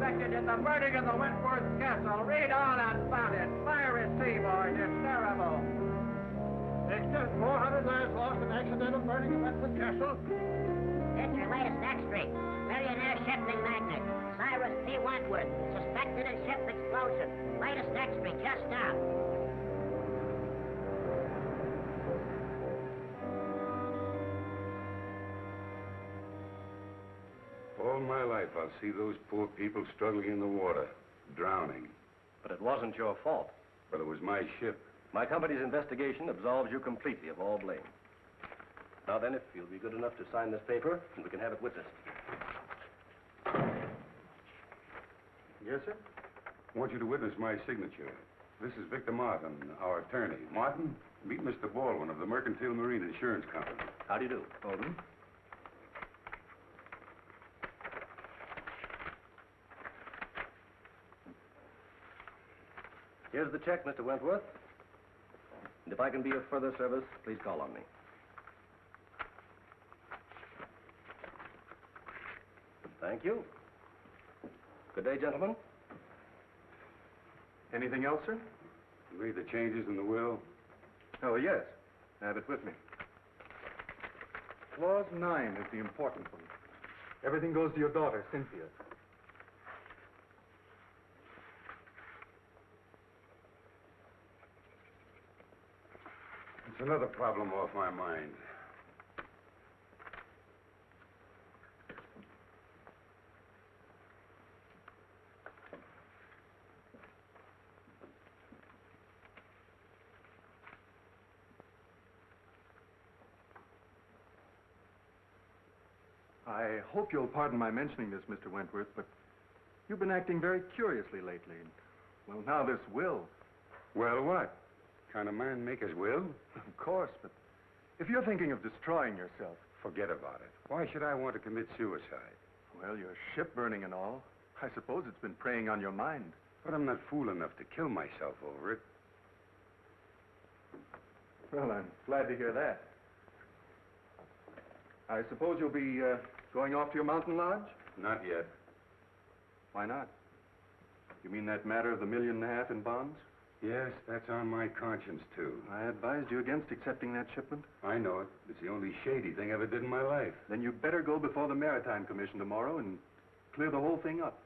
suspected in the burning of the Wentworth Castle. Read on about it. Fire at sea, boys. It's terrible. Victor, 400 lives lost in accidental burning of Wentworth Castle. It's your latest extra. Millionaire shipping magnate, Cyrus P. Wentworth, suspected in ship explosion. Latest extra, just out. All my life, I'll see those poor people struggling in the water, drowning. But it wasn't your fault. But it was my ship. My company's investigation absolves you completely of all blame. Now then, if you'll be good enough to sign this paper, we can have it witnessed. Yes, sir? I want you to witness my signature. This is Victor Martin, our attorney. Martin, meet Mr. Baldwin of the Mercantile Marine Insurance Company. How do you do? Baldwin? Here's the check, Mr. Wentworth. And if I can be of further service, please call on me. Thank you. Good day, gentlemen. Anything else, sir? You read the changes in the will? Oh, yes. I have it with me. Clause 9 is the important one. Everything goes to your daughter, Cynthia. It's another problem off my mind. I hope you'll pardon my mentioning this, Mr. Wentworth, but you've been acting very curiously lately. Well, now this will. Well, what? Kind of man make his will? Of course, but if you're thinking of destroying yourself... Forget about it. Why should I want to commit suicide? Well, your ship burning and all. I suppose it's been preying on your mind. But I'm not fool enough to kill myself over it. Well, I'm glad to hear that. I suppose you'll be going off to your mountain lodge? Not yet. Why not? You mean that matter of the $1.5 million in bonds? Yes, that's on my conscience, too. I advised you against accepting that shipment. I know it. It's the only shady thing I ever did in my life. Then you'd better go before the Maritime Commission tomorrow and clear the whole thing up.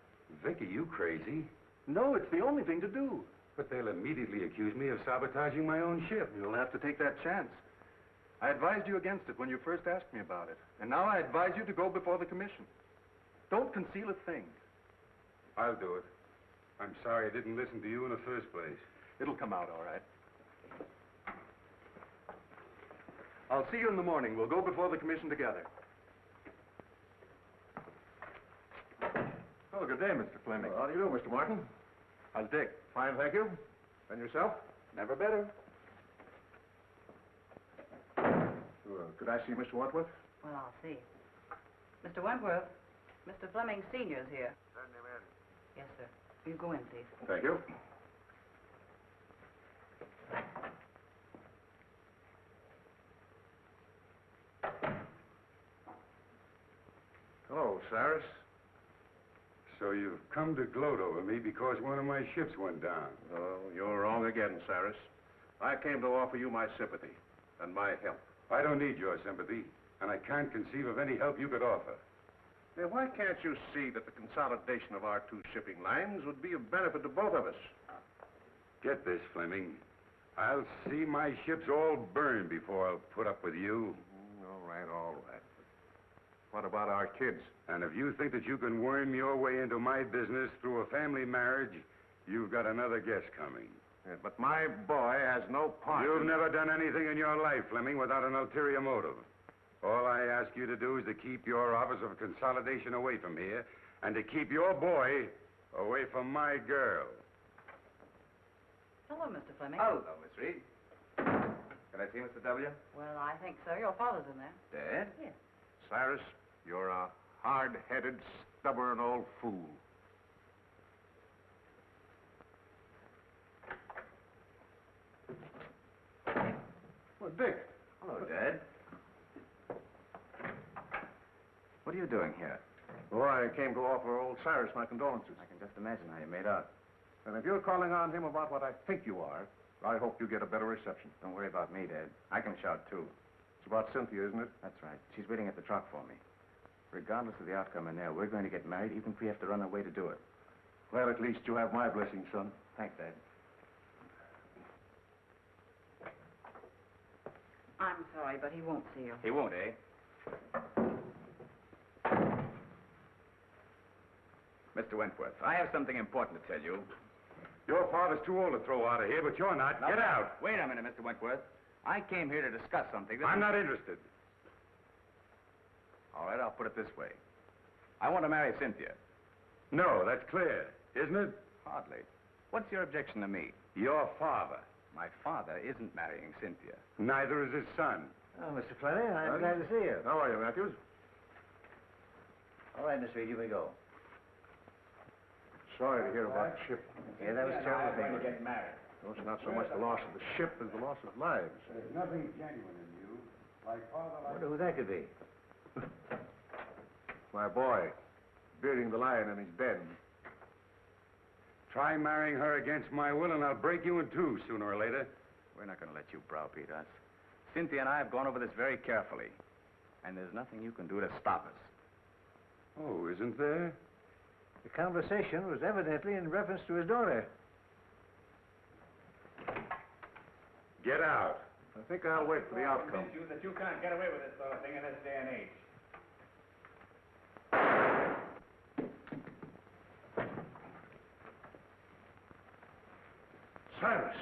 Vicky, you crazy? No, it's the only thing to do. But they'll immediately accuse me of sabotaging my own ship. You'll have to take that chance. I advised you against it when you first asked me about it. And now I advise you to go before the commission. Don't conceal a thing. I'll do it. I'm sorry I didn't listen to you in the first place. It'll come out all right. I'll see you in the morning. We'll go before the commission together. Oh, good day, Mr. Fleming. Well, how do you do, Mr. Martin? How's Dick? Fine, thank you. And yourself? Never better. Could I see Mr. Wentworth? Well, I'll see. Mr. Wentworth, Mr. Fleming Sr.'s here. Send him in. Yes, sir. You go in, please. Thank you. Hello, Cyrus. So you've come to gloat over me because one of my ships went down. Oh, you're wrong again, Cyrus. I came to offer you my sympathy and my help. I don't need your sympathy, and I can't conceive of any help you could offer. Now, why can't you see that the consolidation of our two shipping lines would be of benefit to both of us? Get this, Fleming. I'll see my ships all burned before I'll put up with you. All right, all right. What about our kids? And if you think that you can worm your way into my business through a family marriage, you've got another guess coming. Yeah, but my boy has no part. You've never done anything in your life, Fleming, without an ulterior motive. All I ask you to do is to keep your office of consolidation away from here, and to keep your boy away from my girl. Hello, Mr. Fleming. Hello, Miss Reed. Can I see Mr. W? Well, I think so. Your father's in there. Dad? Yes. Cyrus, you're a hard-headed, stubborn old fool. Well, Dick. Hello, Dad. What are you doing here? Oh, I came to offer old Cyrus my condolences. I can just imagine how you made out. And if you're calling on him about what I think you are, I hope you get a better reception. Don't worry about me, Dad. I can shout, too. It's about Cynthia, isn't it? That's right. She's waiting at the truck for me. Regardless of the outcome in there, we're going to get married, even if we have to run away to do it. Well, at least you have my blessing, son. Thanks, Dad. I'm sorry, but he won't see you. He won't, eh? Mr. Wentworth, I have something important to tell you. Your father's too old to throw out of here, but you're not. Get out. Wait a minute, Mr. Wentworth. I came here to discuss something that... I'm not interested. All right, I'll put it this way. I want to marry Cynthia. No, that's clear, isn't it? Hardly. What's your objection to me? Your father. My father isn't marrying Cynthia. Neither is his son. Oh, Mr. Fleming, I'm glad to see you. How are you, Matthews? All right, Mr. Reed, here we go. Sorry to hear about the ship. Yeah, that was terrible thing. get married. Well, it's not so much the loss of the ship as the loss of lives. There's nothing genuine in you. Like father, I wonder who that could be. My boy, bearding the lion in his den. Try marrying her against my will, and I'll break you in two sooner or later. We're not going to let you browbeat us. Cynthia and I have gone over this very carefully. And there's nothing you can do to stop us. Oh, isn't there? The conversation was evidently in reference to his daughter. Get out. I think I'll wait for the outcome. You that you can't get away with this sort of thing in this day and age. Cyrus!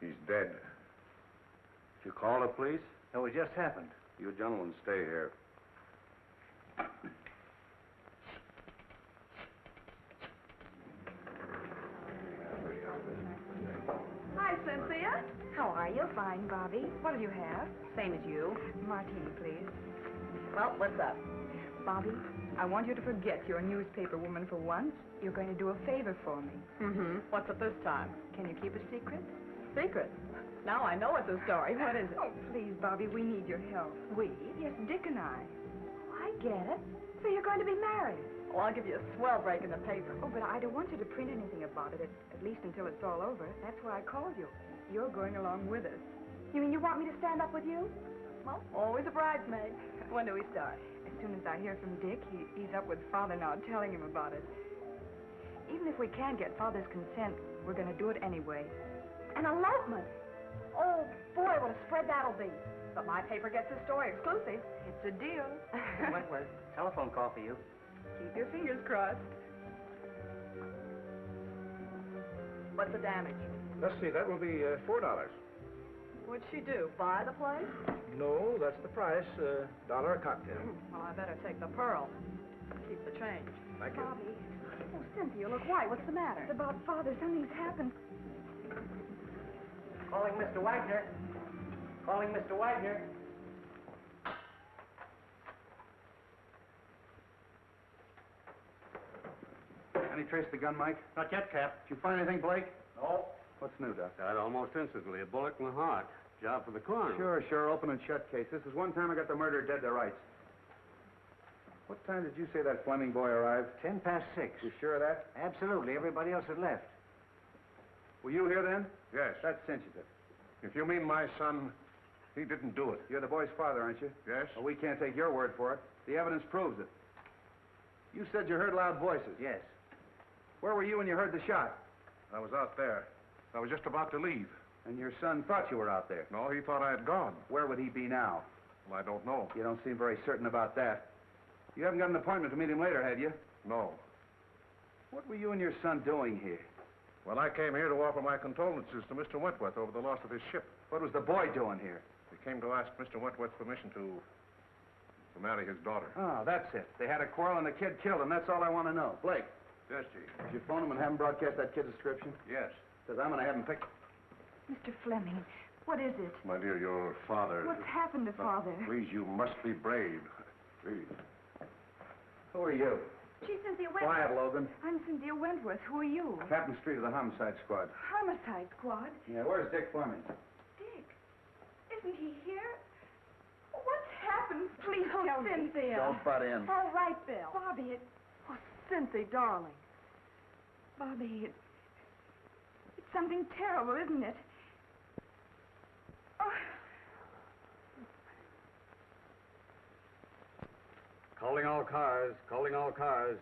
He's dead. Did you call the police? No, it just happened. You gentlemen stay here. Hi, Cynthia. How are you? Fine, Bobby. What'll you have? Same as you. Martini, please. Well, what's up? Bobby, I want you to forget you're a newspaper woman for once. You're going to do a favor for me. Mm-hmm. What's it this time? Can you keep a secret? Secret. Now I know it's a story. What is it? Oh, please, Bobby, we need your help. We? Yes, Dick and I. Oh, I get it. So you're going to be married. Well, I'll give you a swell break in the paper. Oh, but I don't want you to print anything about it, at least until it's all over. That's why I called you. You're going along with us. You mean you want me to stand up with you? Well, always a bridesmaid. When do we start? As soon as I hear from Dick, he's up with Father now, telling him about it. Even if we can't get Father's consent, we're going to do it anyway. An elopement? Oh, boy, what a spread that'll be. But my paper gets the story exclusive. It's a deal. Wentworth, telephone call for you. Keep your fingers crossed. What's the damage? Let's see, that will be $4. What'd she do? Buy the place? No, that's the price. $1 a cocktail. Well, I better take the pearl. Keep the change. Thank you. Bobby, Oh, Cynthia, look white. What's the matter? it's about Father. Something's happened. Calling Mr. Wagner. Calling Mr. Wagner. Any trace of the gun, Mike? Not yet, Cap. Did you find anything, Blake? No. What's new, Doc? Died almost instantly. A bullet in the heart. Job for the coroner. Sure. Open and shut case. This is one time I got the murderer dead to rights. What time did you say that Fleming boy arrived? 6:10. You sure of that? Absolutely. Everybody else had left. Were you here then? Yes. That cinches it. If you mean my son, he didn't do it. You're the boy's father, aren't you? Yes? Well, we can't take your word for it. The evidence proves it. You said you heard loud voices. Yes. Where were you when you heard the shot? I was out there. I was just about to leave. And your son thought you were out there. No, he thought I had gone. Where would he be now? Well, I don't know. You don't seem very certain about that. You haven't got an appointment to meet him later, had you? No. What were you and your son doing here? Well, I came here to offer my condolences to Mr. Wentworth over the loss of his ship. What was the boy doing here? We came to ask Mr. Wentworth's permission to marry his daughter. Oh, that's it. They had a quarrel and the kid killed him. That's all I want to know. Blake, Yes, Chief. did you phone him and have him broadcast that kid's description? Yes. Because I'm going to have him picked. Mr. Fleming, what is it? My dear, your father... What's happened to Father? Please, you must be brave. Please. Who are you? She's Cynthia Wentworth. Quiet, Logan. I'm Cynthia Wentworth. Who are you? Captain Street of the Homicide Squad. Homicide Squad? Yeah, where's Dick Fleming? Dick? Isn't he here? What's happened? Please tell me. Cynthia. Don't butt in. All right, Bill. Bobby, Oh, Cynthia, darling. Bobby, it's something terrible, isn't it? Oh. Calling all cars, calling all cars.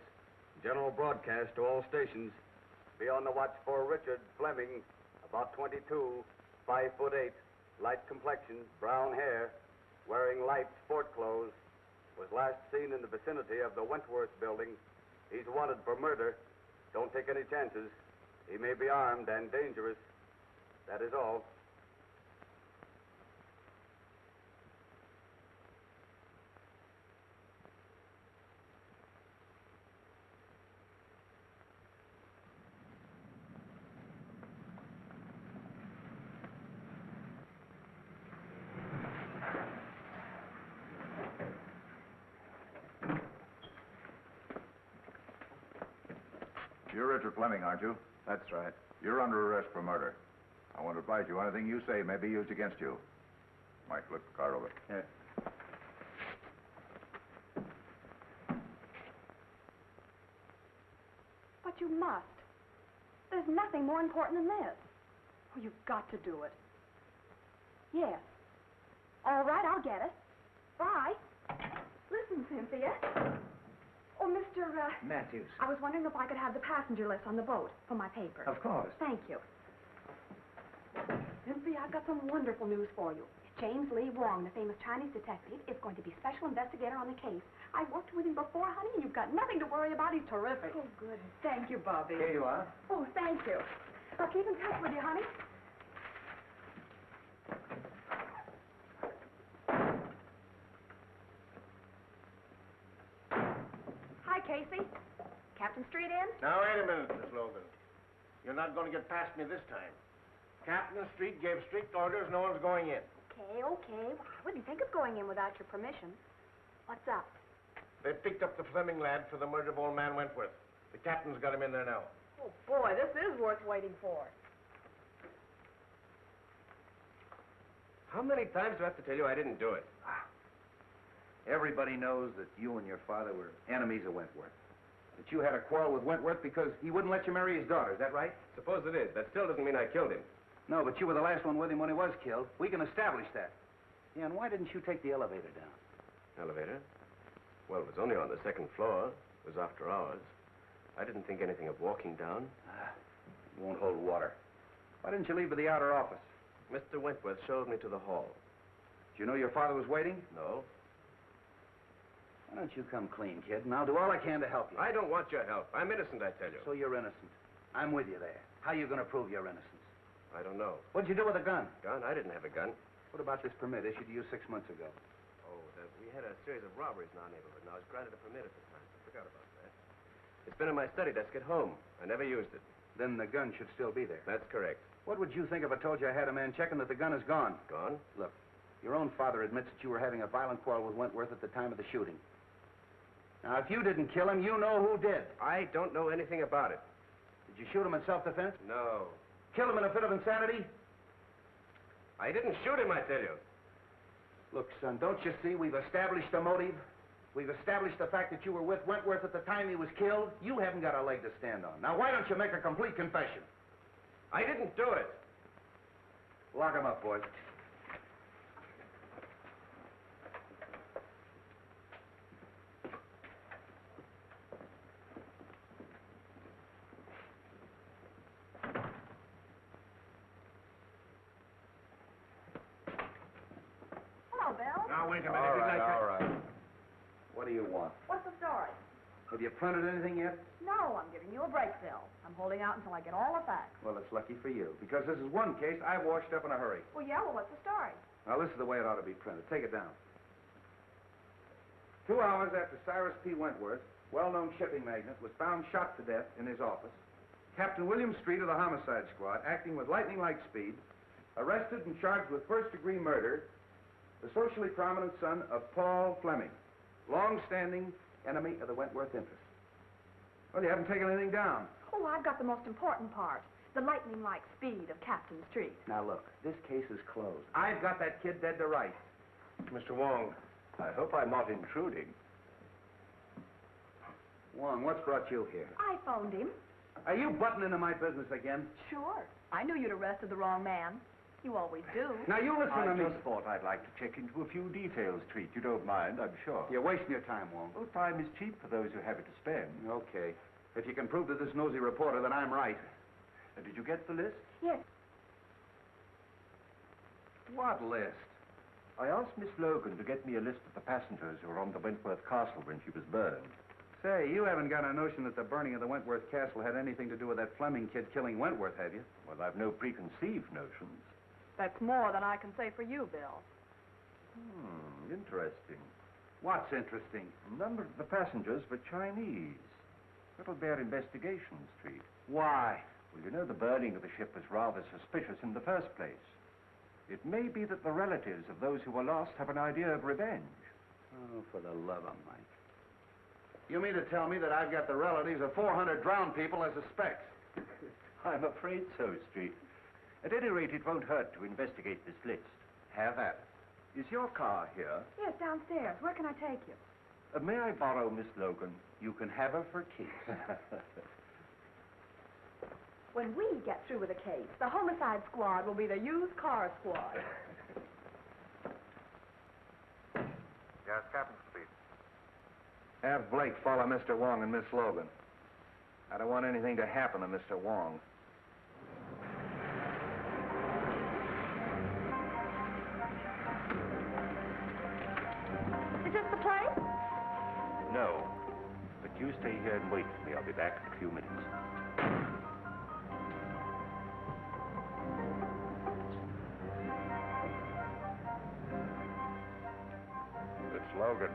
General broadcast to all stations. Be on the watch for Richard Fleming, about 22, 5'8", light complexion, brown hair, wearing light sport clothes. Was last seen in the vicinity of the Wentworth building. He's wanted for murder. Don't take any chances. He may be armed and dangerous. That is all. You're Richard Fleming, aren't you? That's right. You're under arrest for murder. I want to advise you anything you say may be used against you. Mike, look the car over. Yeah. but you must. There's nothing more important than this. Oh, you've got to do it. Yes. All right, I'll get it. Bye. Listen, Cynthia. Oh, Mr. Matthews. I was wondering if I could have the passenger list on the boat for my paper. Of course. Thank you. Cynthia, I've got some wonderful news for you. James Lee Wong, the famous Chinese detective, is going to be special investigator on the case. I worked with him before, honey, and you've got nothing to worry about. He's terrific. Oh, good. Thank you, Bobby. Here you are. Oh, thank you. I'll keep in touch with you, honey. Hi, Casey. Captain Street in? Now, wait a minute, Miss Logan. You're not going to get past me this time. Captain Street gave strict orders no one's going in. Okay. Well, I wouldn't think of going in without your permission. What's up? They picked up the Fleming lad for the murder of old man Wentworth. The captain's got him in there now. Oh, boy, this is worth waiting for. How many times do I have to tell you I didn't do it? Everybody knows that you and your father were enemies of Wentworth. That you had a quarrel with Wentworth because he wouldn't let you marry his daughter. Is that right? Suppose it is. That still doesn't mean I killed him. No, but you were the last one with him when he was killed. We can establish that. Yeah, and why didn't you take the elevator down? Elevator? Well, it was only on the second floor. It was after hours. I didn't think anything of walking down. You won't hold water. Why didn't you leave for the outer office? Mr. Wentworth showed me to the hall. Did you know your father was waiting? No. Why don't you come clean, kid, and I'll do all I can to help you. I don't want your help. I'm innocent, I tell you. So you're innocent. I'm with you there. How are you going to prove your innocence? I don't know. What'd you do with a gun? Gun? I didn't have a gun. What about this permit issued to you 6 months ago? Oh, we had a series of robberies in our neighborhood, and I was granted a permit at the time. I forgot about that. It's been in my study desk at home. I never used it. Then the gun should still be there. That's correct. What would you think if I told you I had a man checking that the gun is gone? Gone? Look, your own father admits that you were having a violent quarrel with Wentworth at the time of the shooting. Now, if you didn't kill him, you know who did. I don't know anything about it. Did you shoot him in self-defense? No. Kill him in a fit of insanity? I didn't shoot him, I tell you. Look, son, don't you see we've established a motive? We've established the fact that you were with Wentworth at the time he was killed. You haven't got a leg to stand on. Now, why don't you make a complete confession? I didn't do it. Lock him up, boys. Hello, Bill. Now, wait a minute. All right. What do you want? What's the story? Have you printed anything yet? No, I'm giving you a break, Bill. I'm holding out until I get all the facts. Well, it's lucky for you, because this is one case I've washed up in a hurry. Well, yeah, what's the story? Now, this is the way it ought to be printed. Take it down. 2 hours after Cyrus P. Wentworth, well-known shipping magnate, was found shot to death in his office, Captain William Street of the Homicide Squad, acting with lightning-like speed, arrested and charged with first-degree murder the socially prominent son of Paul Fleming, long-standing enemy of the Wentworth interest. Well, you haven't taken anything down. Oh, I've got the most important part. The lightning-like speed of Captain Street. Now, look, this case is closed. I've got that kid dead to rights. Mr. Wong, I hope I'm not intruding. Wong, what's brought you here? I phoned him. Are you butting into my business again? Sure. I knew you'd arrested the wrong man. You always do. Now, you listen to me. I just thought I'd like to check into a few details, Treat. You don't mind, I'm sure. You're wasting your time, Wong. Well, time is cheap for those who have it to spend. Okay. If you can prove to this nosy reporter that I'm right. Did you get the list? Yes. What list? I asked Miss Logan to get me a list of the passengers who were on the Wentworth Castle when she was burned. Say, you haven't got a notion that the burning of the Wentworth Castle had anything to do with that Fleming kid killing Wentworth, have you? Well, I've no preconceived notions. That's more than I can say for you, Bill. Interesting. What's interesting? A number of the passengers were Chinese. That'll bear investigation, Street. Why? Well, you know, the burning of the ship was rather suspicious in the first place. It may be that the relatives of those who were lost have an idea of revenge. Oh, for the love of Mike. You mean to tell me that I've got the relatives of 400 drowned people as suspects? I'm afraid so, Street. At any rate, it won't hurt to investigate this list. Have at it. Is your car here? Yes, downstairs. Where can I take you? May I borrow Miss Logan? You can have her for keeps. When we get through with the case, the homicide squad will be the used car squad. Yes, Captain Street. Have Blake follow Mr. Wong and Miss Logan. I don't want anything to happen to Mr. Wong. Is this the place? No. But you stay here and wait for me. I'll be back in a few minutes. It's Logan.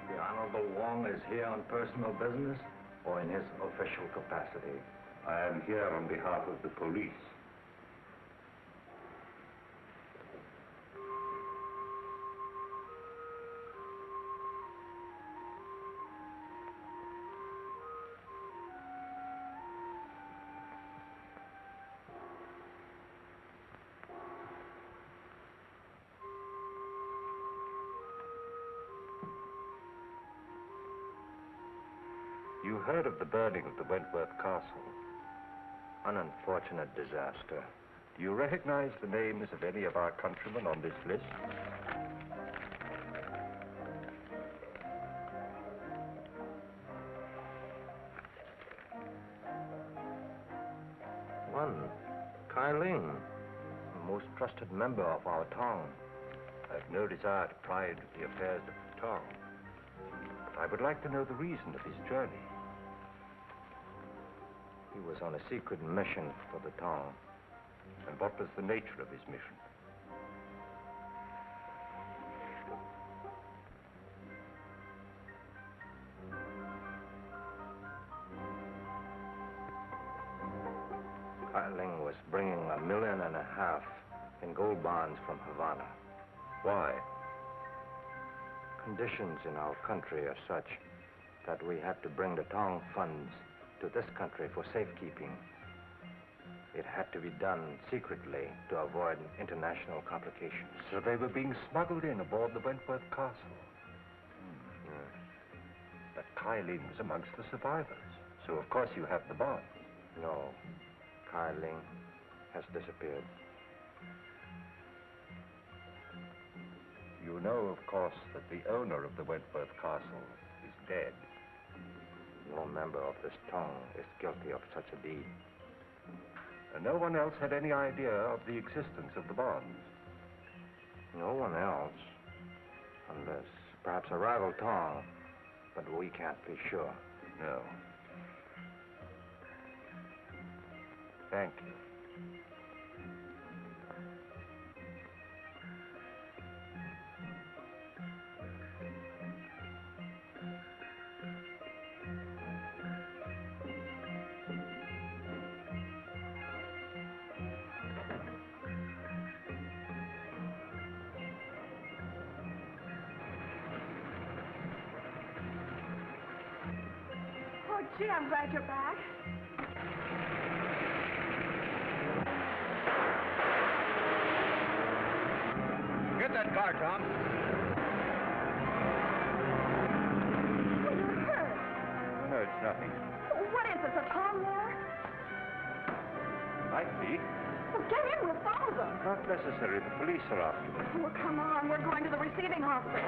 The Honorable Wong is here on personal business or in his official capacity? I am here on behalf of the police. You heard of the burning of the Wentworth Castle. An unfortunate disaster. Do you recognize the names of any of our countrymen on this list? One, Kai Ling, a most trusted member of our town. I've no desire to pry into the affairs of the town. But I would like to know the reason of his journey. He was on a secret mission for the town. And what was the nature of his mission? Kai Ling was bringing $1.5 million in gold bonds from Havana. Why? Conditions in our country are such that we had to bring the town funds to this country for safekeeping. It had to be done secretly to avoid international complications. So they were being smuggled in aboard the Wentworth Castle. Yes. But Kai Ling was amongst the survivors. So of course you have the bonds. No, Kai Ling has disappeared. You know, of course, that the owner of the Wentworth Castle is dead. No member of this town is guilty of such a deed. And no one else had any idea of the existence of the bonds. No one else, unless perhaps a rival town, but we can't be sure. No. Thank you. Oh, gee, I'm glad you're back. Get that car, Tom. Well, you're hurt. No, it's nothing. Oh, what is this, a tongue war? Might be. Well, get in, we'll follow them. Not necessary. The police are after me. Well, come on, we're going to the receiving hospital.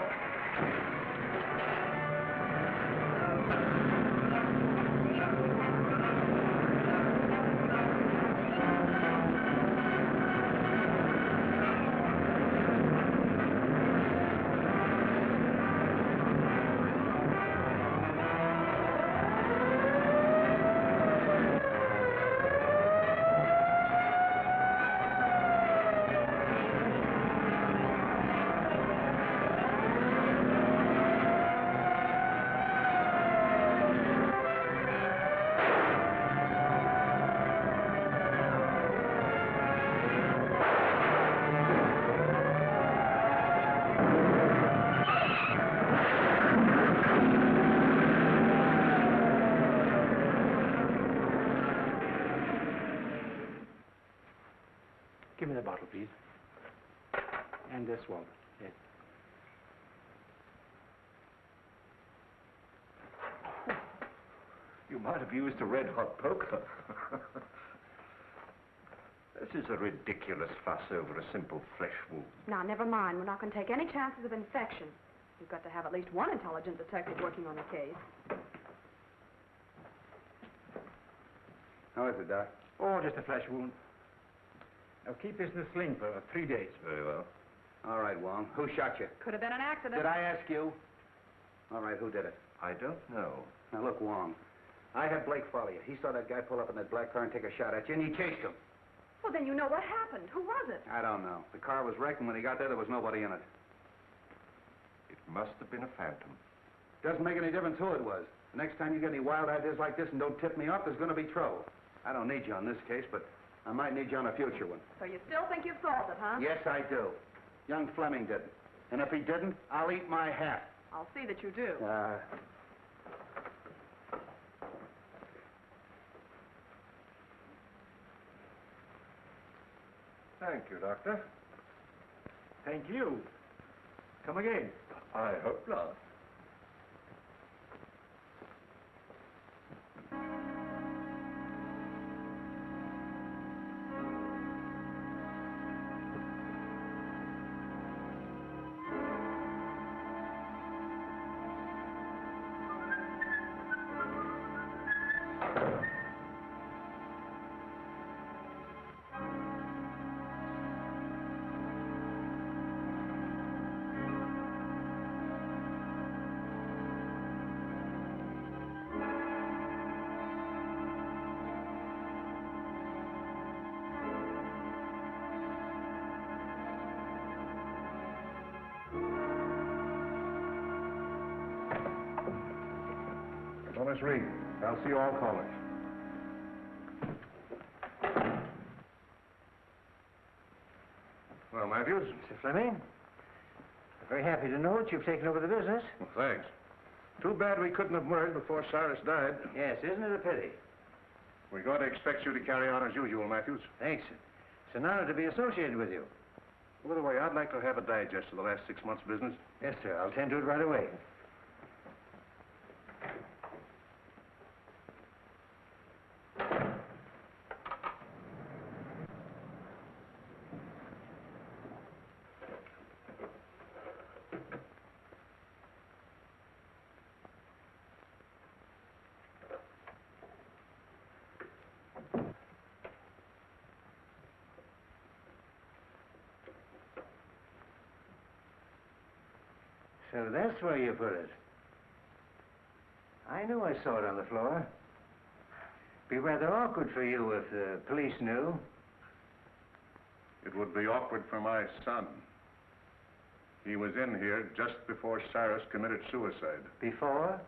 Give me the bottle, please. And this one. Yes. You might have used a red-hot poker. This is a ridiculous fuss over a simple flesh wound. Now, never mind. We're not going to take any chances of infection. We've got to have at least one intelligent detective working on the case. How is it, Doc? Oh, just a flesh wound. Now, keep this in the sling for 3 days. Very well. All right, Wong. Who shot you? Could have been an accident. Did I ask you? All right, who did it? I don't know. Now, look, Wong. I had Blake follow you. He saw that guy pull up in that black car and take a shot at you, and he chased him. Well, then you know what happened. Who was it? I don't know. The car was wrecked, and when he got there was nobody in it. It must have been a phantom. Doesn't make any difference who it was. The next time you get any wild ideas like this and don't tip me off, there's going to be trouble. I don't need you on this case, but I might need you on a future one. So you still think you've solved it, huh? Yes, I do. Young Fleming didn't. And if he didn't, I'll eat my hat. I'll see that you do. Thank you, Doctor. Thank you. Come again. I hope not. Well, Miss Reed, I'll see you all callers. Well, Matthews? Mr. Fleming, I'm very happy to know that you've taken over the business. Well, thanks. Too bad we couldn't have merged before Cyrus died. Yes, isn't it a pity? We're going to expect you to carry on as usual, Matthews. Thanks. It's an honor to be associated with you. By the way, I'd like to have a digest of the last 6 months' business. Yes, sir. I'll tend to it right away. So that's where you put it. I knew I saw it on the floor. Be rather awkward for you if the police knew. It would be awkward for my son. He was in here just before Cyrus committed suicide. Before?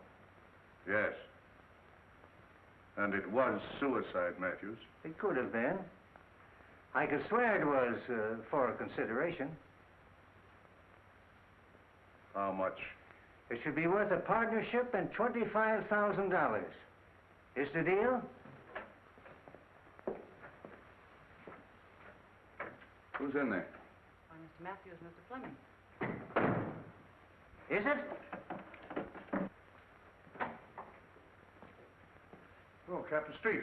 Yes. And it was suicide, Matthews. It could have been. I could swear it was for a consideration. How much? It should be worth a partnership and $25,000. Is the deal? Who's in there? Why, Mr. Matthews, Mr. Fleming. Is it? Oh, Captain Street.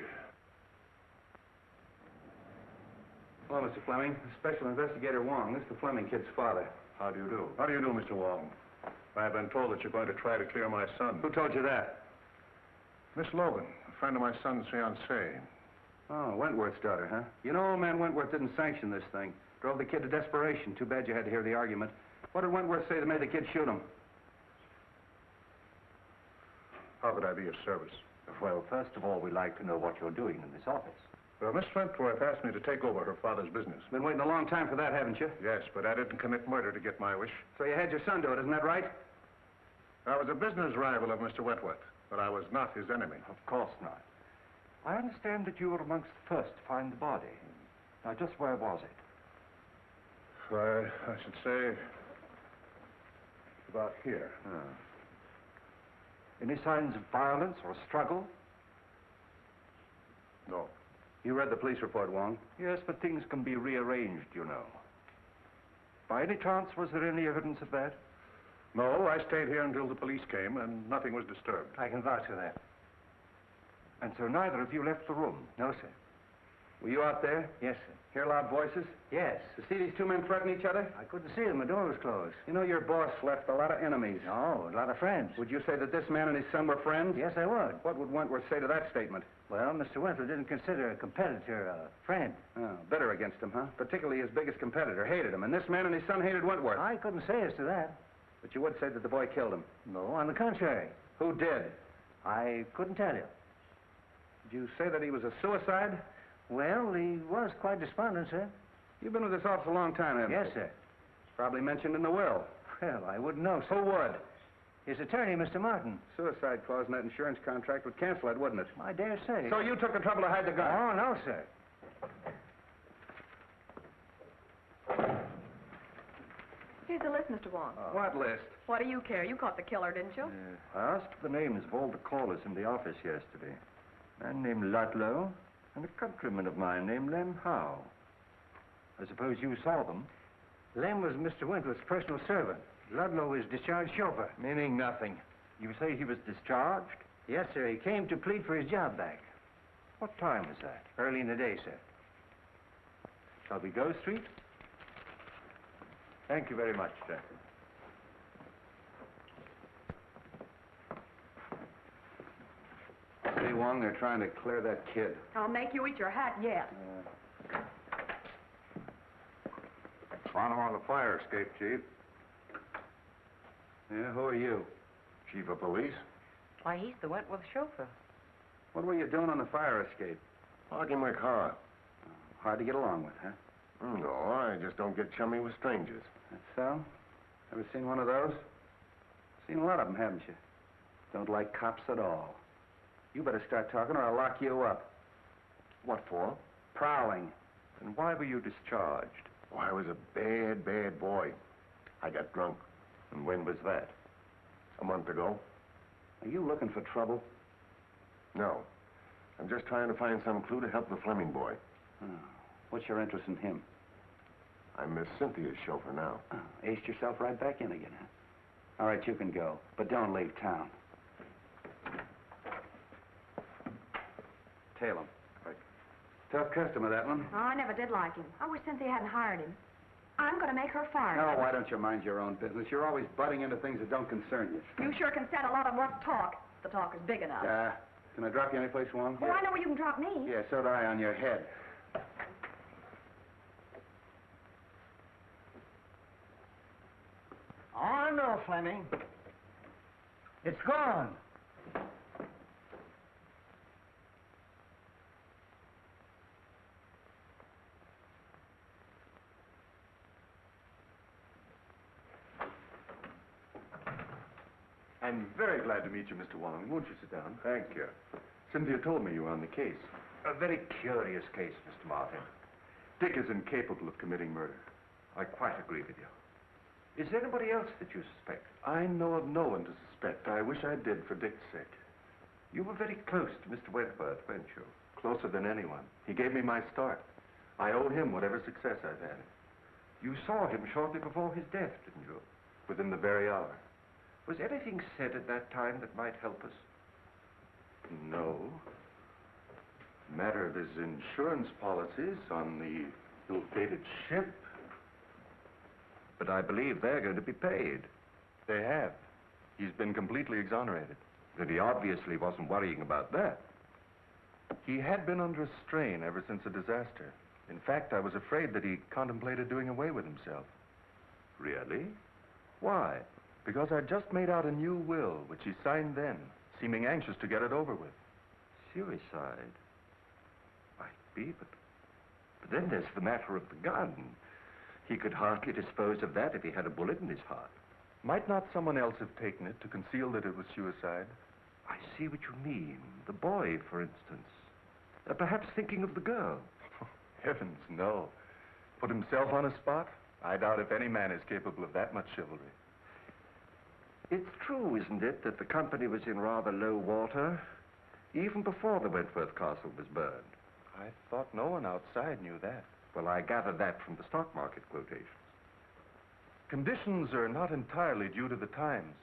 Hello, Mr. Fleming. Special Investigator Wong. This is the Fleming kid's father. How do you do? How do you do, Mr. Wong? I've been told that you're going to try to clear my son. Who told you that? Miss Logan, a friend of my son's fiancée. Oh, Wentworth's daughter, huh? You know, old man Wentworth didn't sanction this thing. Drove the kid to desperation. Too bad you had to hear the argument. What did Wentworth say that made the kid shoot him? How could I be of service? Well, first of all, we'd like to know what you're doing in this office. Well, Miss Wentworth asked me to take over her father's business. Been waiting a long time for that, haven't you? Yes, but I didn't commit murder to get my wish. So you had your son do it, isn't that right? I was a business rival of Mr. Wentworth, but I was not his enemy. Of course not. I understand that you were amongst the first to find the body. Now, just where was it? I should say about here. Any signs of violence or struggle? No. You read the police report, Wong? Yes, but things can be rearranged, you know. By any chance, was there any evidence of that? No, I stayed here until the police came, and nothing was disturbed. I can vouch for that. And so neither of you left the room? No, sir. Were you out there? Yes, sir. Hear loud voices? Yes. To see these two men threaten each other? I couldn't see them. The door was closed. You know, your boss left a lot of enemies. No, a lot of friends. Would you say that this man and his son were friends? Yes, I would. What would Wentworth say to that statement? Well, Mr. Wentworth didn't consider a competitor a friend. Oh, bitter against him, huh? Particularly his biggest competitor. Hated him. And this man and his son hated Wentworth. I couldn't say as to that. But you would say that the boy killed him. No, on the contrary. Who did? I couldn't tell you. Did you say that he was a suicide? Well, he was quite despondent, sir. You've been with this office a long time, haven't you? Yes, sir. Probably mentioned in the will. Well, I wouldn't know, sir. Who would? His attorney, Mr. Martin. Suicide clause in that insurance contract would cancel it, wouldn't it? I dare say. So you took the trouble to hide the gun? Oh, no, sir. Here's the list, Mr. Wong. What list? What do you care? You caught the killer, didn't you? I asked the names of all the callers in the office yesterday. A man named Ludlow and a countryman of mine named Lem Howe. I suppose you saw them? Lem was Mr. Wentworth's personal servant. Ludlow was discharged chauffeur. Meaning nothing. You say he was discharged? Yes, sir. He came to plead for his job back. What time was that? Early in the day, sir. Shall we go, Street? Thank you very much, sir. Say, Wong, they're trying to clear that kid. I'll make you eat your hat yet. Found him on the fire escape, Chief. Yeah, who are you? Chief of Police? Why, he's the Wentworth chauffeur. What were you doing on the fire escape? Parking my car. Hard to get along with, huh? No, I just don't get chummy with strangers. That's so? Ever seen one of those? Seen a lot of them, haven't you? Don't like cops at all. You better start talking or I'll lock you up. What for? Prowling. And why were you discharged? Oh, I was a bad, bad boy. I got drunk. And when was that? A month ago. Are you looking for trouble? No. I'm just trying to find some clue to help the Fleming boy. Oh. What's your interest in him? I'm Miss Cynthia's chauffeur now. Oh, aced yourself right back in again, huh? All right, you can go, but don't leave town. Tail him. Right. Tough customer, that one. Oh, I never did like him. I wish Cynthia hadn't hired him. I'm going to make her fire him. Oh, why don't you mind your own business? You're always butting into things that don't concern you. You sure can stand a lot of rough talk. The talk is big enough. Can I drop you anyplace, Wong? Oh, I know where you can drop me. Yeah, so do I on your head. Oh, no, Fleming. It's gone. I'm very glad to meet you, Mr. Wong. Won't you sit down? Thank you. Cynthia told me you were on the case. A very curious case, Mr. Martin. Dick is incapable of committing murder. I quite agree with you. Is there anybody else that you suspect? I know of no one to suspect. I wish I did for Dick's sake. You were very close to Mr. Wentworth, weren't you? Closer than anyone. He gave me my start. I owe him whatever success I've had. You saw him shortly before his death, didn't you? Within the very hour. Was anything said at that time that might help us? No. Matter of his insurance policies on the ill-fated ship. But I believe they're going to be paid. They have. He's been completely exonerated. Then he obviously wasn't worrying about that. He had been under a strain ever since the disaster. In fact, I was afraid that he contemplated doing away with himself. Really? Why? Because I'd just made out a new will, which he signed then, seeming anxious to get it over with. Suicide? Might be, but then there's the matter of the gun. He could hardly dispose of that if he had a bullet in his heart. Might not someone else have taken it to conceal that it was suicide? I see what you mean. The boy, for instance. Perhaps thinking of the girl. Heavens, no. Put himself on a spot? I doubt if any man is capable of that much chivalry. It's true, isn't it, that the company was in rather low water, even before the Wentworth Castle was burned? I thought no one outside knew that. Well, I gathered that from the stock market quotations. Conditions are not entirely due to the times.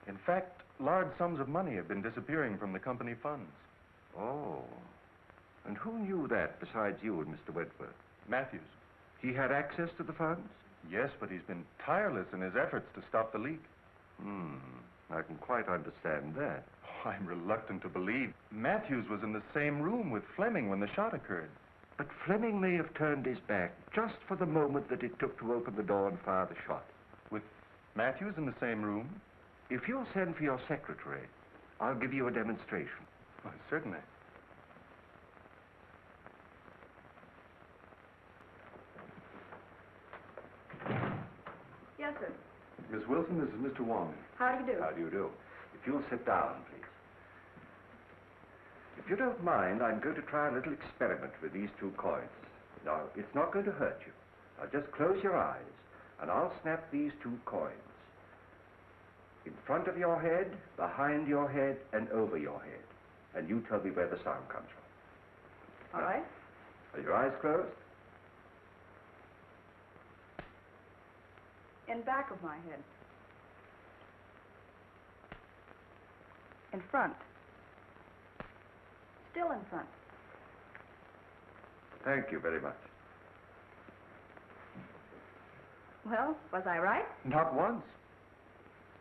In fact, large sums of money have been disappearing from the company funds. Oh. And who knew that besides you and Mr. Wentworth? Matthews. He had access to the funds? Yes, but he's been tireless in his efforts to stop the leak. I can quite understand that. Oh, I'm reluctant to believe. Matthews was in the same room with Fleming when the shot occurred. But Fleming may have turned his back just for the moment that it took to open the door and fire the shot. With Matthews in the same room? If you'll send for your secretary, I'll give you a demonstration. Oh, certainly. Yes, sir. Miss Wilson, this is Mr. Wong. How do you do? How do you do? If you'll sit down, please. If you don't mind, I'm going to try a little experiment with these two coins. Now, it's not going to hurt you. Now, just close your eyes, and I'll snap these two coins. In front of your head, behind your head, and over your head. And you tell me where the sound comes from. All right. Are your eyes closed? In back of my head. In front. Still in front. Thank you very much. Well, was I right? Not once.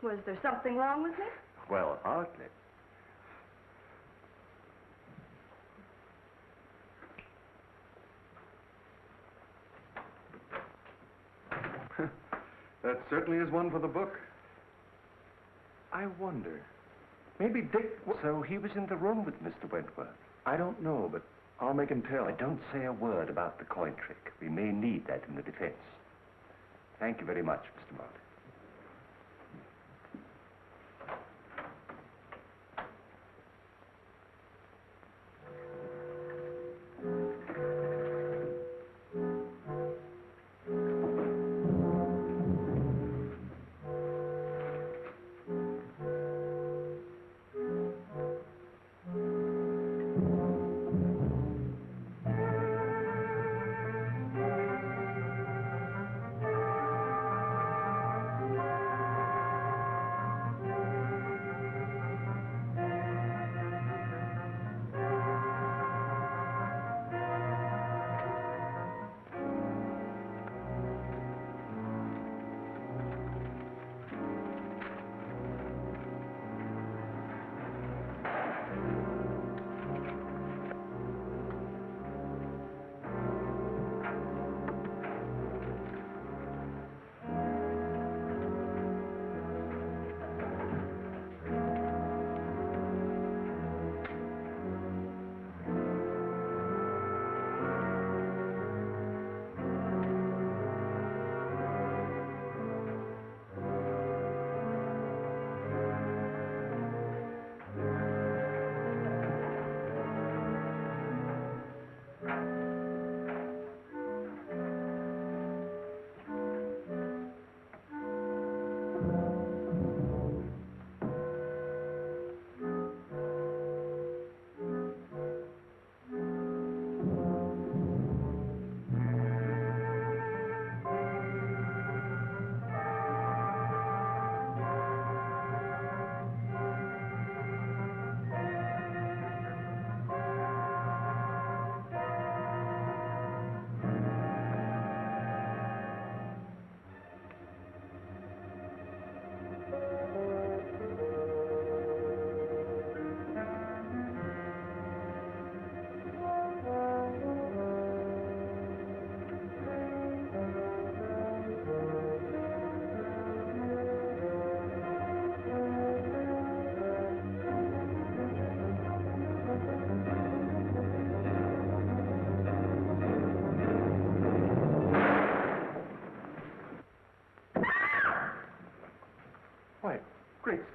Was there something wrong with me? Well, hardly. That certainly is one for the book. I wonder. Maybe Dick... So he was in the room with Mr. Wentworth? I don't know, but I'll make him tell. Don't say a word about the coin trick. We may need that in the defense. Thank you very much, Mr. Martin.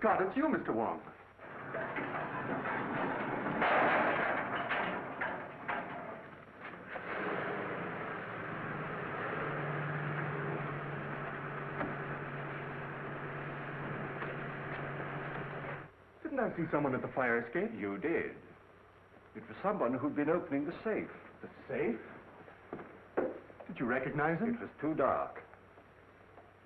God, it's you, Mr. Wong. Didn't I see someone at the fire escape? You did. It was someone who'd been opening the safe. The safe? Did you recognize him? It was too dark.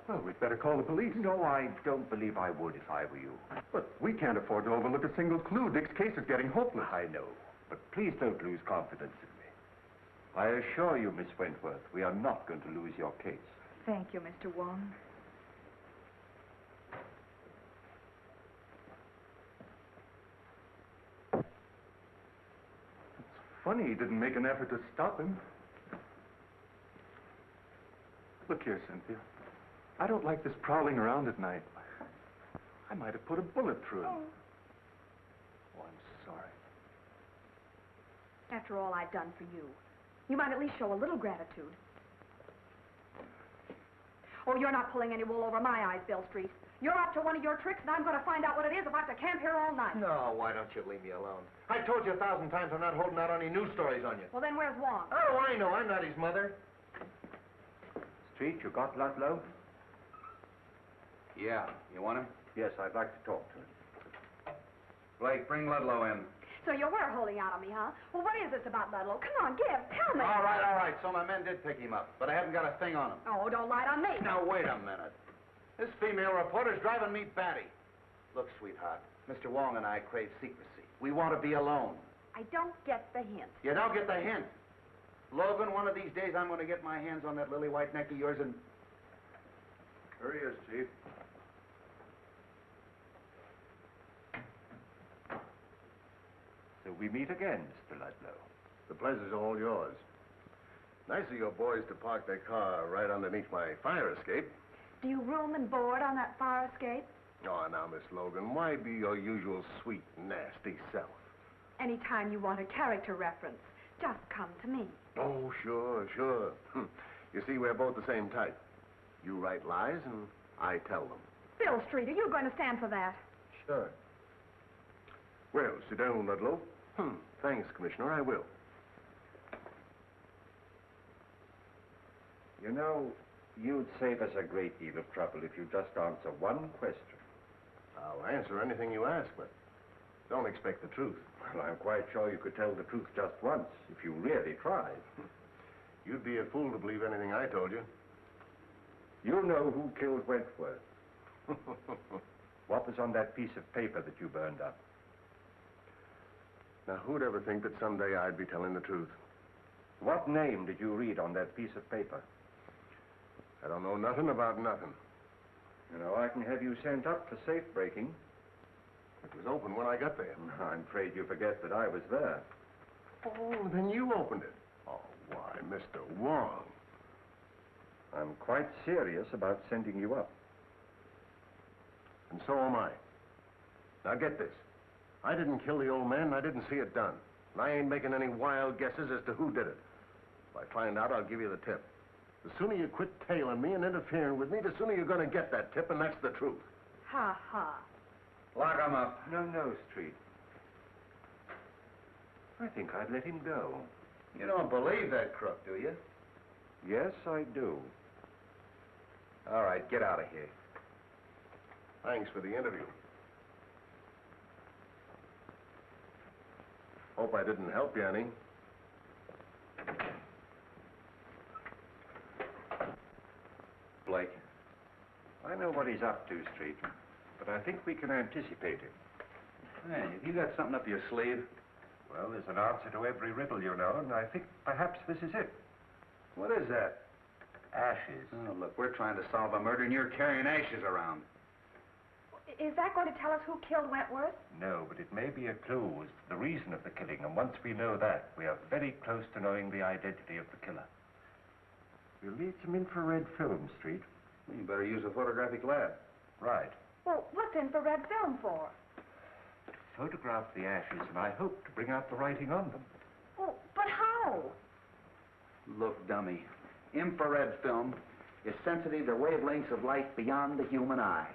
Well, we'd better call the police. No, I don't believe I would if I were you. But we can't afford to overlook a single clue. Dick's case is getting hopeless. I know, but please don't lose confidence in me. I assure you, Miss Wentworth, we are not going to lose your case. Thank you, Mr. Wong. Funny he didn't make an effort to stop him. Look here, Cynthia. I don't like this prowling around at night. I might have put a bullet through him. Oh, I'm sorry. After all I've done for you, you might at least show a little gratitude. Oh, you're not pulling any wool over my eyes, Bill Street. You're up to one of your tricks, and I'm going to find out what it is if I have to camp here all night. No, why don't you leave me alone? I've told you 1,000 times I'm not holding out any news stories on you. Well, then where's Wong? How do I know? I'm not his mother. Street, you got Ludlow? Yeah. You want him? Yes, I'd like to talk to him. Blake, bring Ludlow in. So you were holding out on me, huh? Well, what is this about Ludlow? Come on, tell me. All right. So my men did pick him up, but I haven't got a thing on him. Oh, don't lie on me. Now, wait a minute. This female reporter's driving me batty. Look, sweetheart, Mr. Wong and I crave secrecy. We want to be alone. I don't get the hint. You don't get the hint. Logan, one of these days I'm going to get my hands on that lily white neck of yours and... Here he is, Chief. So we meet again, Mr. Ludlow. The pleasure's all yours. Nice of your boys to park their car right underneath my fire escape. Do you room and board on that fire escape? Oh, now, Miss Logan, why be your usual sweet, nasty self? Anytime you want a character reference, just come to me. Oh, sure. You see, we're both the same type. You write lies, and I tell them. Bill Street, are you going to stand for that? Sure. Well, sit down, Ludlow. Thanks, Commissioner, I will. You know, you'd save us a great deal of trouble if you just answer one question. I'll answer anything you ask, but don't expect the truth. Well, I'm quite sure you could tell the truth just once, if you really tried. You'd be a fool to believe anything I told you. You know who killed Wentworth. What was on that piece of paper that you burned up? Now, who'd ever think that someday I'd be telling the truth? What name did you read on that piece of paper? I don't know nothing about nothing. You know, I can have you sent up for safe breaking. It was open when I got there. I'm afraid you forget that I was there. Oh, then you opened it. Oh, why, Mr. Wong. I'm quite serious about sending you up. And so am I. Now, get this. I didn't kill the old man, and I didn't see it done. And I ain't making any wild guesses as to who did it. If I find out, I'll give you the tip. The sooner you quit tailing me and interfering with me, the sooner you're going to get that tip, and that's the truth. Ha, ha. Lock him up. No, Street. I think I'd let him go. You don't believe that crook, do you? Yes, I do. All right, get out of here. Thanks for the interview. Hope I didn't help you any. Blake, I know what he's up to, Street, but I think we can anticipate it. Hey, have you got something up your sleeve? Well, there's an answer to every riddle, you know, and I think perhaps this is it. What is that? Ashes. Oh, look, we're trying to solve a murder, and you're carrying ashes around. Is that going to tell us who killed Wentworth? No, but it may be a clue as to the reason of the killing, and once we know that, we are very close to knowing the identity of the killer. We'll need some infrared film, Street. Well, you better use a photographic lab. Right. Well, what's infrared film for? Photograph the ashes, and I hope to bring out the writing on them. Oh, but how? Look, dummy, infrared film is sensitive to wavelengths of light beyond the human eye.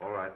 All right.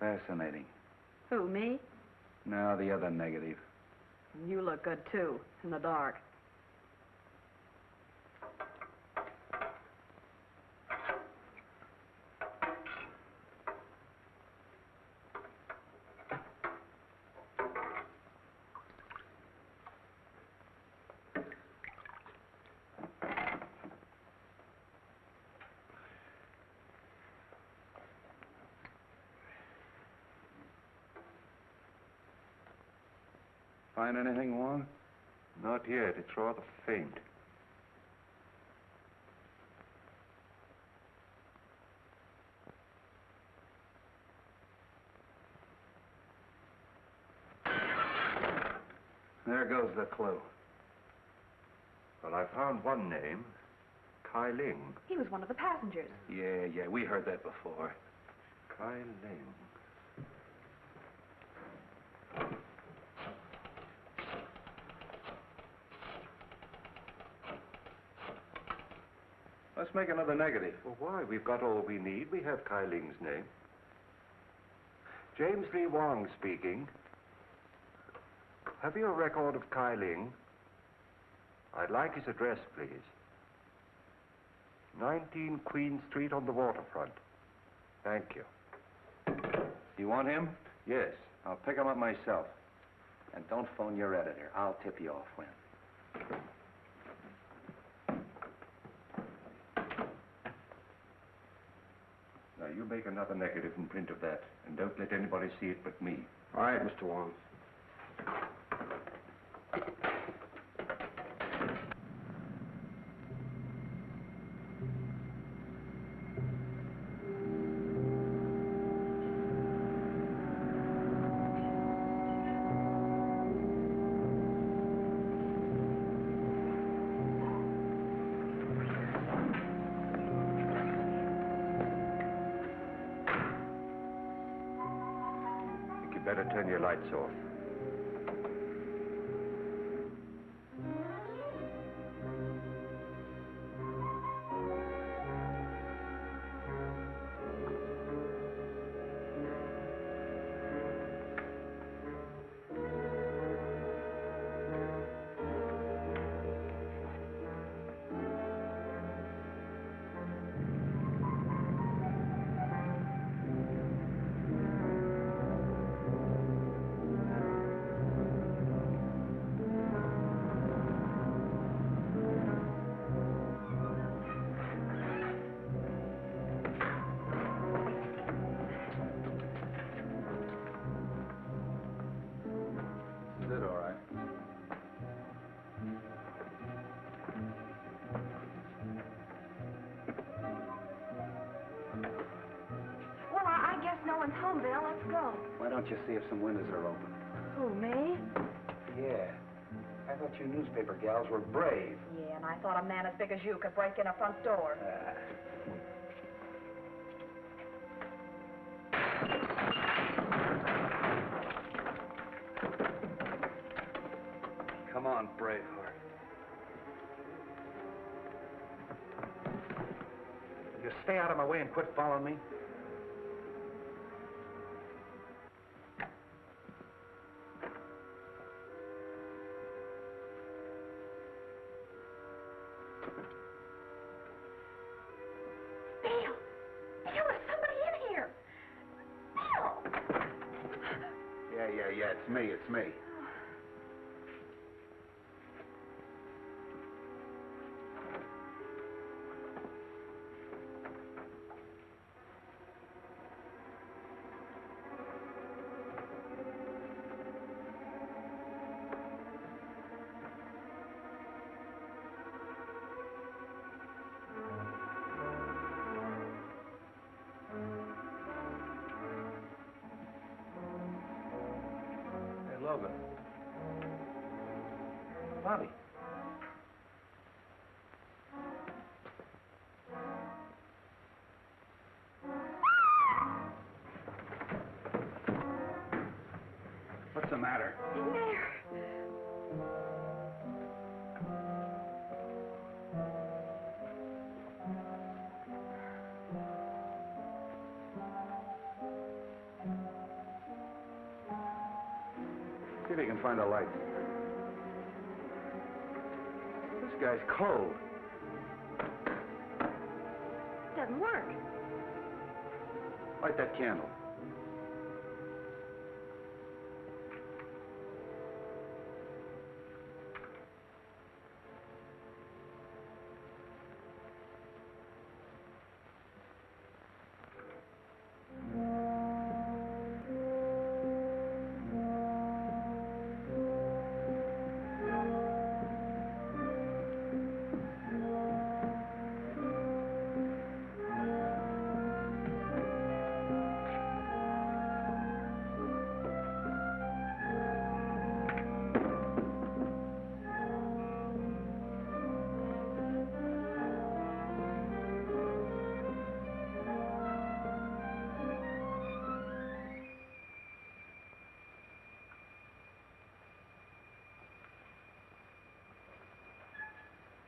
Fascinating. Who, me? No, the other negative. You look good, too, in the dark. Find anything, Wong? Not yet. It's rather faint. There goes the clue. Well, I found one name. Kai Ling. He was one of the passengers. Yeah, we heard that before. Kai Ling. Let's make another negative. Well, why? We've got all we need. We have Kai Ling's name. James Lee Wong speaking. Have you a record of Kai Ling? I'd like his address, please. 19 Queen Street on the waterfront. Thank you. You want him? Yes. I'll pick him up myself. And don't phone your editor. I'll tip you off when. Now, you make another negative and print of that, and don't let anybody see it but me. All right, Mr. Wong. Better turn your lights off. Home, Bill. Let's go. Why don't you see if some windows are open? Who, me? Yeah. I thought you newspaper gals were brave. Yeah, and I thought a man as big as you could break in a front door. Come on, Braveheart. You stay out of my way and quit following me. Yeah, it's me. Logan. Bobby. What's the matter? In there. See if you can find a light. This guy's cold. Doesn't work. Light that candle.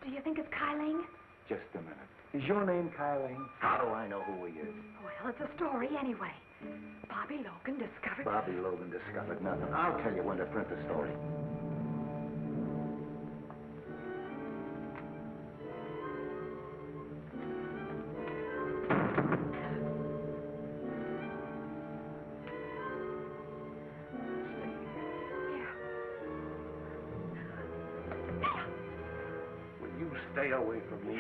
Do you think it's Kyling? Just a minute. Is your name Kyling? How do I know who he is? Well, it's a story anyway. Bobby Logan discovered... Bobby Logan discovered nothing. I'll tell you when to print the story. Stay away from me.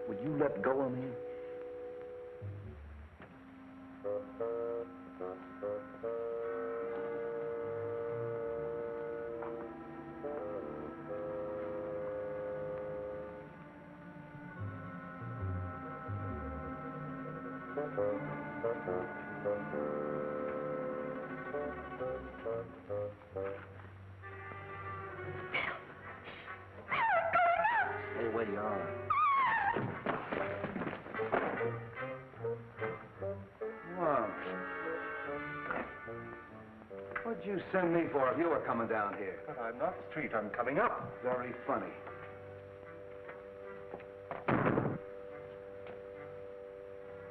Would you let go of me? Stay where you are. Wong. What'd you send me for if you were coming down here? But I'm not street. I'm coming up. Very funny.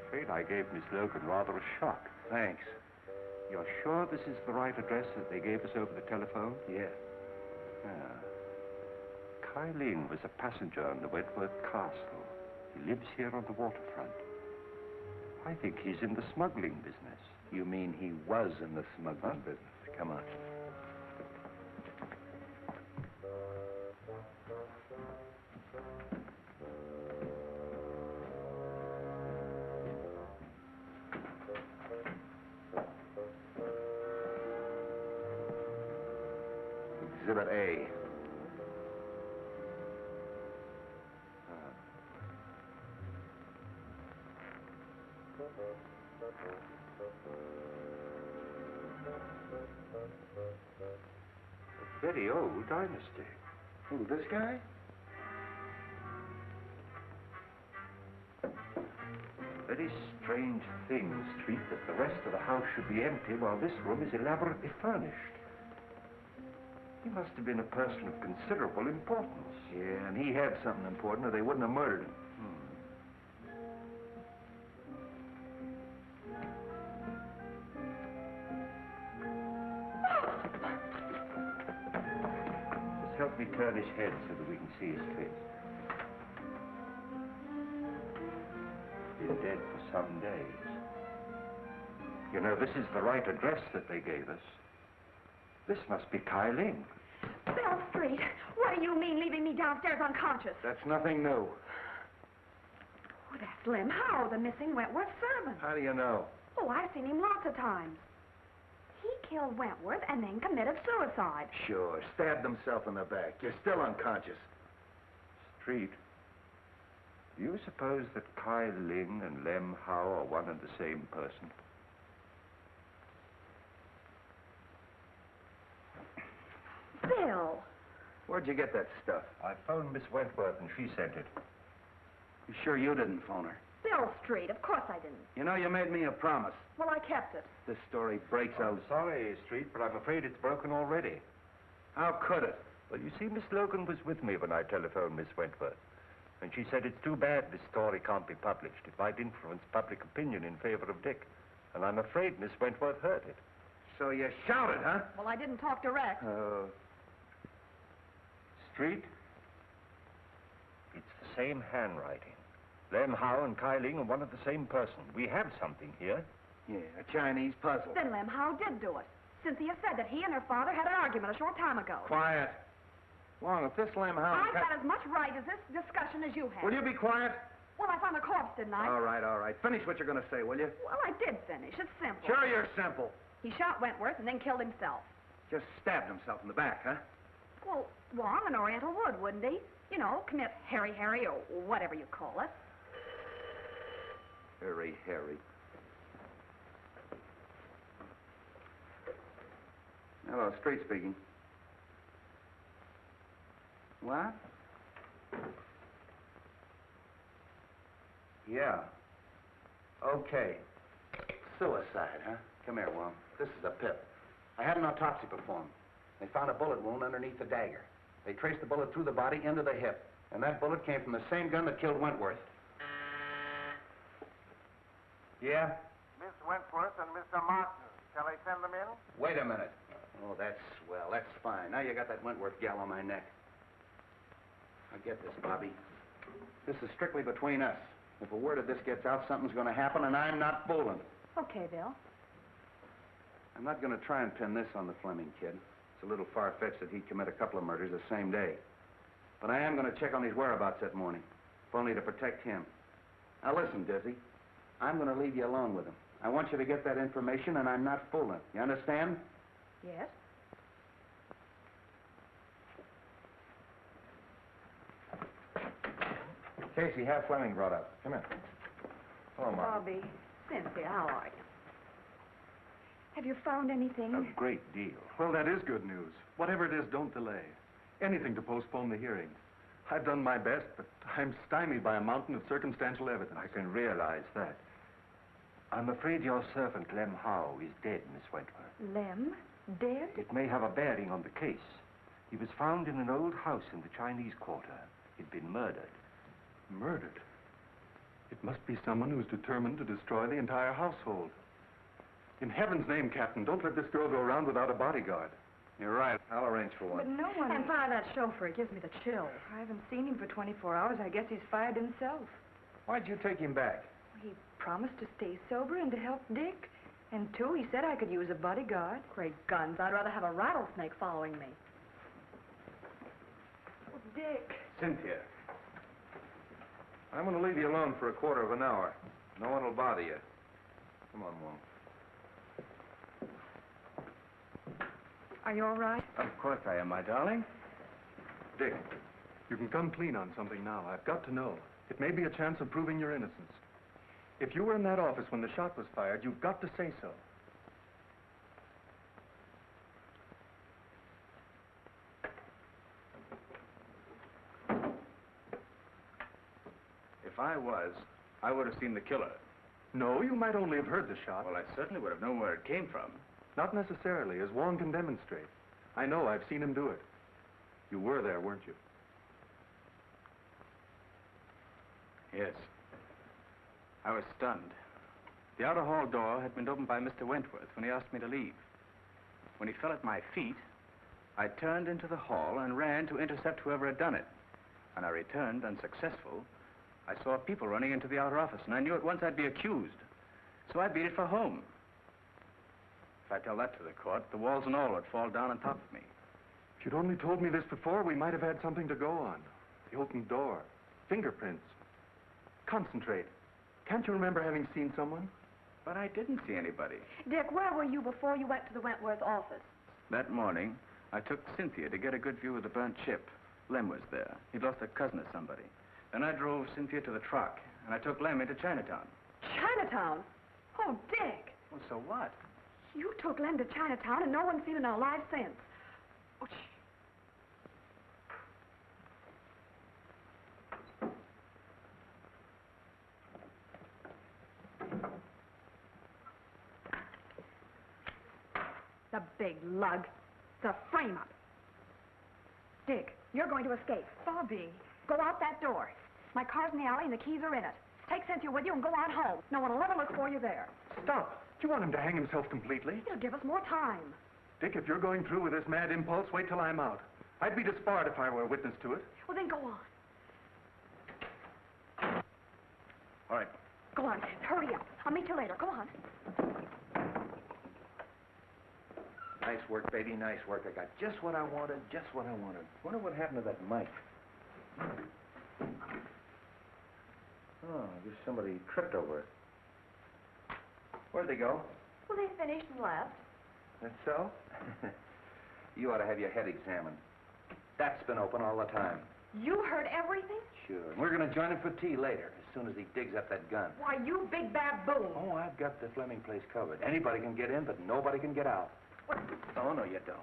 Afraid I gave Miss Logan rather a shock. Thanks. You're sure this is the right address that they gave us over the telephone? Yeah. Kyling was a passenger on the Wentworth Castle. He lives here on the waterfront. I think he's in the smuggling business. You mean he was in the smuggling business? Come on. Exhibit A. A very old dynasty. Who, this guy? Very strange thing, Street, that the rest of the house should be empty while this room is elaborately furnished. He must have been a person of considerable importance. Yeah, and he had something important or they wouldn't have murdered him. Just help me turn his head so that we can see his face. Been dead for some days. You know, this is the right address that they gave us. This must be Kyling. Bell Street, what do you mean leaving me downstairs unconscious? That's nothing new. Oh, that's Slim Howe, the missing Wentworth servant. How do you know? Oh, I've seen him lots of times. He killed Wentworth and then committed suicide. Sure, stabbed himself in the back. You're still unconscious. Street, do you suppose that Kai Ling and Lem Howe are one and the same person? Bill. Where'd you get that stuff? I phoned Miss Wentworth and she sent it. You sure you didn't phone her? Bill Street, of course I didn't. You know, you made me a promise. Well, I kept it. This story breaks I'm out. sorry, Street, but I'm afraid it's broken already. How could it? Well, you see, Miss Logan was with me when I telephoned Miss Wentworth. And she said it's too bad this story can't be published. It might influence public opinion in favor of Dick. And I'm afraid Miss Wentworth heard it. So you shouted, huh? Well, I didn't talk direct. Street, it's the same handwriting. Lem Howe and Kai Ling are one of the same person. We have something here. Yeah, a Chinese puzzle. Then Lem Howe did do it. Cynthia said that he and her father had an argument a short time ago. Quiet. Wong, if this Lem Howe... I've got as much right as this discussion as you have. Will you be quiet? Well, I found the corpse, didn't I? All right, all right. Finish what you're going to say, will you? Well, I did finish. It's simple. Sure you're simple. He shot Wentworth and then killed himself. Just stabbed himself in the back, huh? Well, Wong, an Oriental would, wouldn't he? You know, commit Harry or whatever you call it. Harry. Hello, Street speaking. What? Yeah. Okay. Suicide, huh? Come here, Wong. This is a pip. I had an autopsy performed. They found a bullet wound underneath the dagger. They traced the bullet through the body into the hip. And that bullet came from the same gun that killed Wentworth. Yeah? Miss Wentworth and Mr. Martin. Shall I send them in? Wait a minute. Oh, that's swell. That's fine. Now you got that Wentworth gal on my neck. Now get this, Bobby. This is strictly between us. If a word of this gets out, something's going to happen, and I'm not fooling. Okay, Bill. I'm not going to try and pin this on the Fleming kid. It's a little far-fetched that he'd commit a couple of murders the same day. But I am going to check on his whereabouts that morning, if only to protect him. Now listen, Dizzy. I'm going to leave you alone with him. I want you to get that information, and I'm not fooling. You understand? Yes? Casey, have Fleming brought up. Come in. Hello, Mark. Bobby, Cynthia, how are you? Have you found anything? A great deal. Well, that is good news. Whatever it is, don't delay. Anything to postpone the hearing. I've done my best, but I'm stymied by a mountain of circumstantial evidence. I can realize that. I'm afraid your servant, Lem Howe, is dead, Miss Wentworth. Lem? Dead? It may have a bearing on the case. He was found in an old house in the Chinese Quarter. He'd been murdered. Murdered? It must be someone who's determined to destroy the entire household. In heaven's name, Captain, don't let this girl go around without a bodyguard. You're right. I'll arrange for one. But no one... And fire that chauffeur. It gives me the chills. I haven't seen him for 24 hours. I guess he's fired himself. Why'd you take him back? He promised to stay sober and to help Dick. And two, he said I could use a bodyguard. Great guns. I'd rather have a rattlesnake following me. Oh, Dick. Cynthia. I'm going to leave you alone for a quarter of an hour. No one will bother you. Come on, Wong. Are you all right? Of course I am, my darling. Dick, you can come clean on something now. I've got to know. It may be a chance of proving your innocence. If you were in that office when the shot was fired, you've got to say so. If I was, I would have seen the killer. No, you might only have heard the shot. Well, I certainly would have known where it came from. Not necessarily, as Wong can demonstrate. I know, I've seen him do it. You were there, weren't you? Yes. I was stunned. The outer hall door had been opened by Mr. Wentworth when he asked me to leave. When he fell at my feet, I turned into the hall and ran to intercept whoever had done it. When I returned, unsuccessful, I saw people running into the outer office, and I knew at once I'd be accused. So I beat it for home. If I tell that to the court, the walls and all would fall down on top of me. If you'd only told me this before, we might have had something to go on. The open door, fingerprints. Concentrate. Can't you remember having seen someone? But I didn't see anybody. Dick, where were you before you went to the Wentworth office? That morning, I took Cynthia to get a good view of the burnt ship. Lem was there. He'd lost a cousin or somebody. Then I drove Cynthia to the truck, and I took Lem into Chinatown. Chinatown? Oh, Dick. Well, so what? You took Lem to Chinatown and no one's seen him alive since. Oh, the big lug. The frame-up. Dick, you're going to escape. Bobby. Go out that door. My car's in the alley and the keys are in it. Take Cynthia with you and go on home. No one will ever look for you there. Stop. Do you want him to hang himself completely? It'll give us more time. Dick, if you're going through with this mad impulse, wait till I'm out. I'd be disbarred if I were a witness to it. Well, then go on. All right. Go on. Hurry up. I'll meet you later. Go on. Nice work, baby, nice work. I got just what I wanted, just what I wanted. Wonder what happened to that Mike. Oh, I guess somebody tripped over it. Where'd they go? Well, they finished and left. That's so? You ought to have your head examined. That's been open all the time. You heard everything? Sure. And we're going to join him for tea later, as soon as he digs up that gun. Why, you big baboon. Oh, I've got the Fleming place covered. Anybody can get in, but nobody can get out. What? Oh, no, you don't.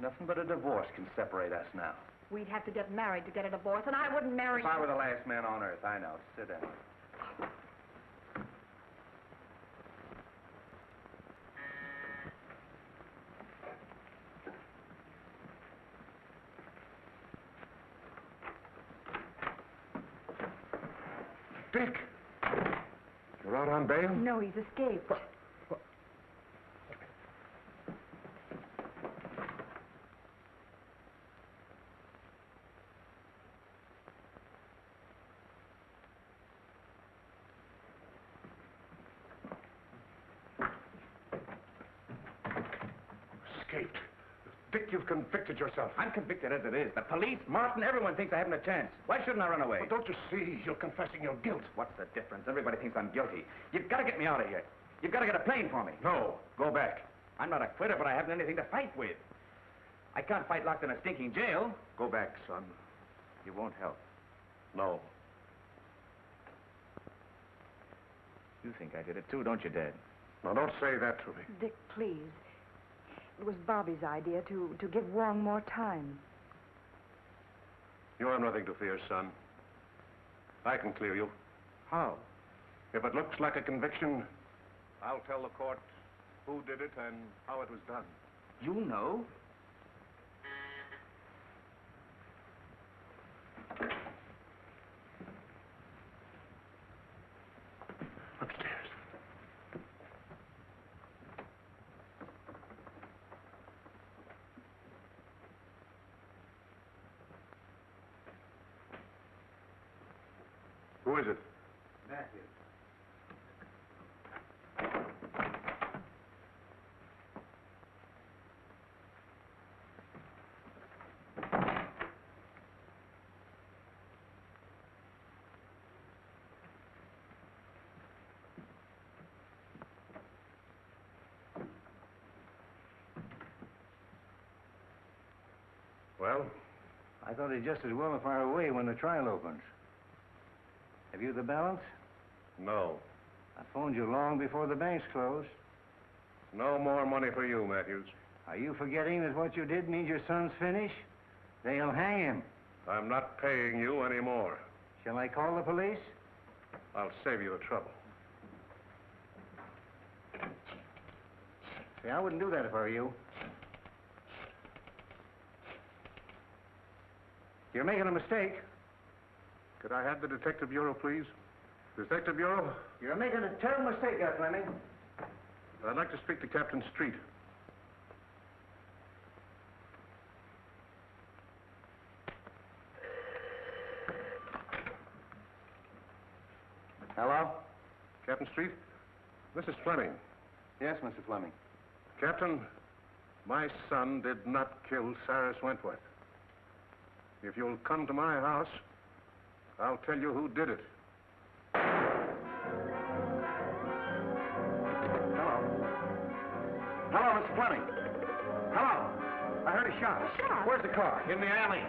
Nothing but a divorce can separate us now. We'd have to get married to get a divorce, and I wouldn't marry If I were the last man on earth, I know. Sit down. Dick! You're out on bail? No, he's escaped. Escaped. Dick, you've convicted yourself. I'm convicted as it is. The police, Martin, everyone thinks I haven't a chance. Why shouldn't I run away? Well, don't you see? You're confessing your guilt. What's the difference? Everybody thinks I'm guilty. You've got to get me out of here. You've got to get a plane for me. No, go back. I'm not a quitter, but I haven't anything to fight with. I can't fight locked in a stinking jail. Go back, son. You won't help. No. You think I did it too, don't you, Dad? Now, don't say that to me. Dick, please. It was Bobby's idea to give Wong more time. You have nothing to fear, son. I can clear you. How? If it looks like a conviction, I'll tell the court who did it and how it was done. You know? Upstairs. Who is it? Matthew. Well? I thought he'd just as well fire away when the trial opens. Have you the balance? No. I phoned you long before the banks closed. No more money for you, Matthews. Are you forgetting that what you did means your son's finished? They'll hang him. I'm not paying you anymore. Shall I call the police? I'll save you the trouble. See, I wouldn't do that if I were you. You're making a mistake. Could I have the Detective Bureau, please? Detective Bureau? You're making a terrible mistake there, Fleming. I'd like to speak to Captain Street. Hello? Captain Street? This is Fleming. Yes, Mr. Fleming. Captain, my son did not kill Cyrus Wentworth. If you'll come to my house, I'll tell you who did it. Hello, Mr. Fleming. Hello. I heard a shot. Shot? Where's the car? In the alley.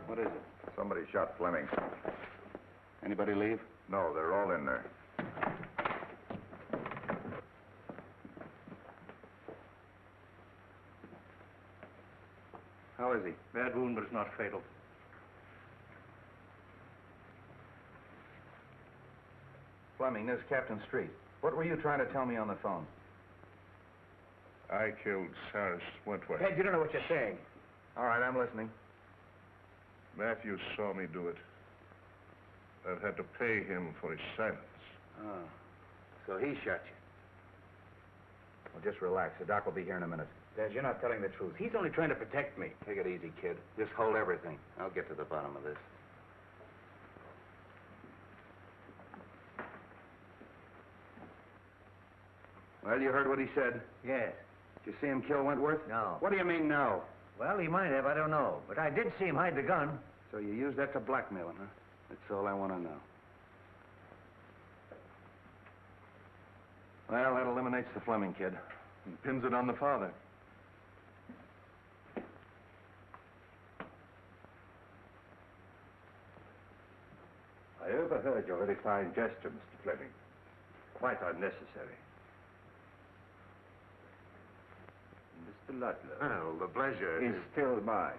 What is it? Somebody shot Fleming. Anybody leave? No, they're all in there. How is he? Bad wound, but it's not fatal. Fleming, this is Captain Street. What were you trying to tell me on the phone? I killed Cyrus Wentworth. Ted, you don't know what you're saying. All right, I'm listening. Matthews saw me do it. I've had to pay him for his silence. Oh, so he shot you. Well, just relax. The doc will be here in a minute. Dad, you're not telling the truth. He's only trying to protect me. Take it easy, kid. Just hold everything. I'll get to the bottom of this. Well, you heard what he said. Yes. Did you see him kill Wentworth? No. What do you mean, no? Well, he might have, I don't know. But I did see him hide the gun. So you used that to blackmail him, huh? That's all I want to know. Well, that eliminates the Fleming kid. And pins it on the father. I overheard your very fine gesture, Mr. Fleming. Quite unnecessary. Mr. Ludlow. Well, the pleasure is still mine.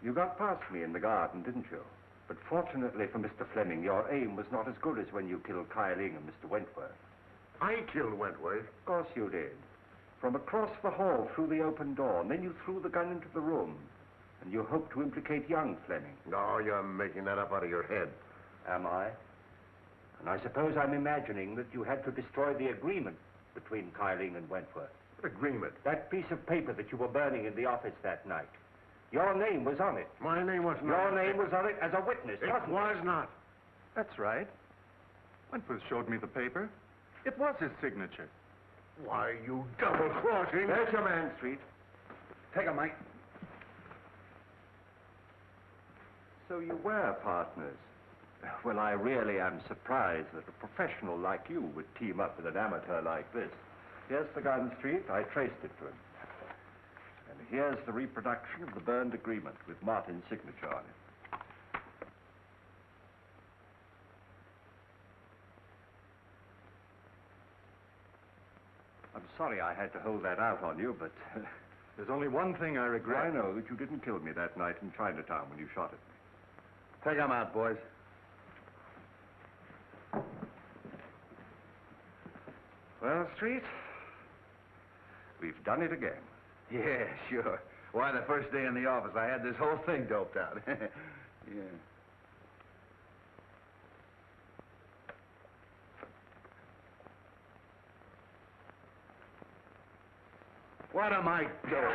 You got past me in the garden, didn't you? But fortunately for Mr. Fleming, your aim was not as good as when you killed Kyling and Mr. Wentworth. I killed Wentworth. Of course you did. From across the hall through the open door, and then you threw the gun into the room. And you hoped to implicate young Fleming. No, you're making that up out of your head. Am I? And I suppose I'm imagining that you had to destroy the agreement between Kyling and Wentworth. What agreement? That piece of paper that you were burning in the office that night. Your name was on it. My name was not. Your name was on it as a witness, It wasn't was not. That's right. Wentworth showed me the paper. It was his signature. Why, you double-crossing... There's your man, Street. Take him, Mike. So you were partners. Well, I really am surprised that a professional like you would team up with an amateur like this. Here's the gun, Street. I traced it to him. And here's the reproduction of the burned agreement with Martin's signature on it. I'm sorry I had to hold that out on you, but... There's only one thing I regret. I know that you didn't kill me that night in Chinatown when you shot at me. Take him out, boys. Well, Street, we've done it again. Yeah, sure. Why, the first day in the office, I had this whole thing doped out. Yeah. What am I doing?